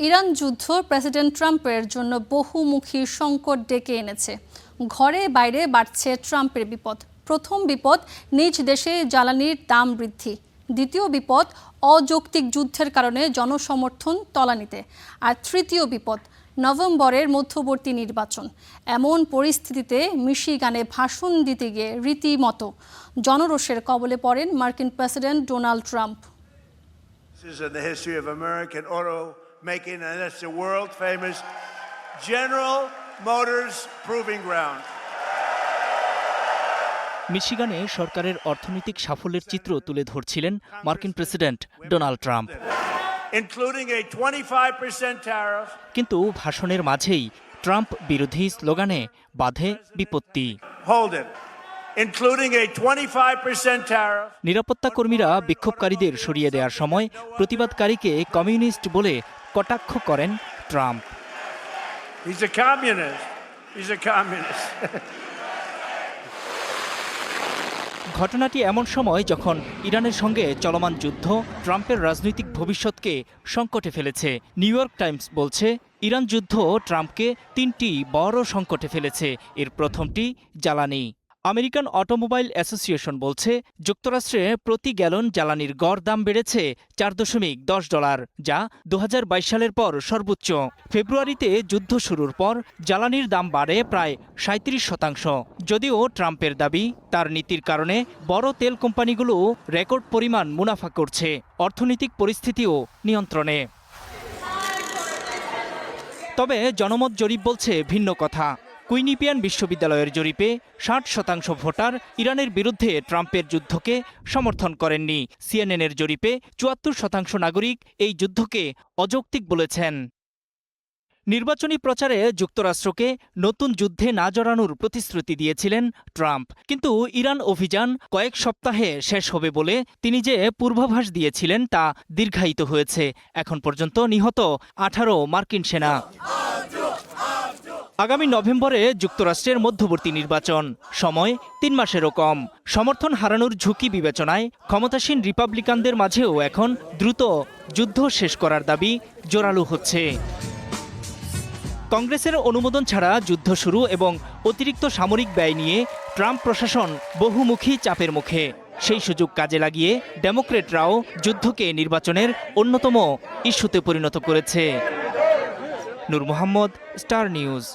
Iran যুদ্ধ president ট্রাম্পের জন্য বহুমুখী সংকট ডেকে এনেছে। ঘরে বাইরে বাড়ছে ট্রাম্পের বিপদ। প্রথম বিপদ নিজ দেশে জ্বালানির দাম বৃদ্ধি। দ্বিতীয় বিপদ অযৌক্তিক যুদ্ধের কারণে জনসমর্থন তলানিতে। আর তৃতীয় বিপদ নভেম্বরের মধ্যবর্তী নির্বাচন। এমন পরিস্থিতিতে মিশিগানে ভাষণ দিতে গিয়ে রীতিমতো জনরোষের কবলে পড়েন মার্কিন president Donald Trump. This is in the history of American automaking, and that's the world famous General Motors Proving Ground. মিশিগানে সরকারের অর্থনৈতিক সাফল্যের চিত্র তুলে ধরছিলেন মার্কিন president Donald Trump. Including a 25% tariff. কিন্তু ভাষণের মাঝেই ট্রাম্প বিরোধী স্লোগানে বাধে বিপত্তি। Hold it. Including a 25% tariff. নিরাপত্তা কর্মীরা বিক্ষোভকারীদের সরিয়ে দেওয়ার সময় প্রতিবাদকারীকে কমিউনিস্ট বলে কটাক্ষ করেন Trump. He's a communist. He's a communist. ঘটনাটি এমন সময় যখন ইরানের সঙ্গে চলমান যুদ্ধ ট্রাম্পের রাজনৈতিক ভবিষ্যৎকে সংকটে ফেলেছে। নিউ ইয়র্ক টাইমস বলছে, ইরান যুদ্ধ ট্রাম্পকে তিনটি বড় সংকটে ফেলেছে। এর প্রথমটি জ্বালানি। আমেরিকান অটোমোবাইল অ্যাসোসিয়েশন বলছে, যুক্তরাষ্ট্রে প্রতি গ্যালন জ্বালানির গড় দাম বেড়েছে $4.10, যা 2022 সালের পর সর্বোচ্চ। ফেব্রুয়ারিতে যুদ্ধ শুরুর পর জ্বালানির দাম বাড়ে প্রায় 37%। যদিও ট্রাম্পের দাবি, তার নীতির কারণে বড় তেল কোম্পানিগুলো রেকর্ড পরিমাণ মুনাফা করছে, অর্থনৈতিক পরিস্থিতিও নিয়ন্ত্রণে। তবে জনমত জরিপ বলছে ভিন্ন কথা। কুইনিপিয়ান বিশ্ববিদ্যালয়ের জরিপে 60% ভোটার ইরানের বিরুদ্ধে ট্রাম্পের যুদ্ধকে সমর্থন করেননি। সিএনএনের জরিপে 74% নাগরিক এই যুদ্ধকে অযৌক্তিক বলেছেন। নির্বাচনী প্রচারে যুক্তরাষ্ট্রকে নতুন যুদ্ধে না জড়ানোর প্রতিশ্রুতি দিয়েছিলেন ট্রাম্প। কিন্তু ইরান অভিযান কয়েক সপ্তাহে শেষ হবে বলে তিনি যে পূর্বাভাস দিয়েছিলেন তা দীর্ঘায়িত হয়েছে। এখন পর্যন্ত নিহত 18 মার্কিন সেনা। আগামী নভেম্বরে যুক্তরাষ্ট্রের মধ্যবর্তী নির্বাচন, সময় 3 মাসেরও কম। সমর্থন হারানোর ঝুঁকি বিবেচনায় ক্ষমতাসীন রিপাবলিকানদের মাঝেও এখন দ্রুত যুদ্ধ শেষ করার দাবি জোরালো হচ্ছে। কংগ্রেসের অনুমোদন ছাড়া যুদ্ধ শুরু এবং অতিরিক্ত সামরিক ব্যয় নিয়ে ট্রাম্প প্রশাসন বহুমুখী চাপের মুখে। সেই সুযোগ কাজে লাগিয়ে ডেমোক্রেটরাও যুদ্ধকে নির্বাচনের অন্যতম ইস্যুতে পরিণত করেছে। নূর মোহাম্মদ, স্টার নিউজ।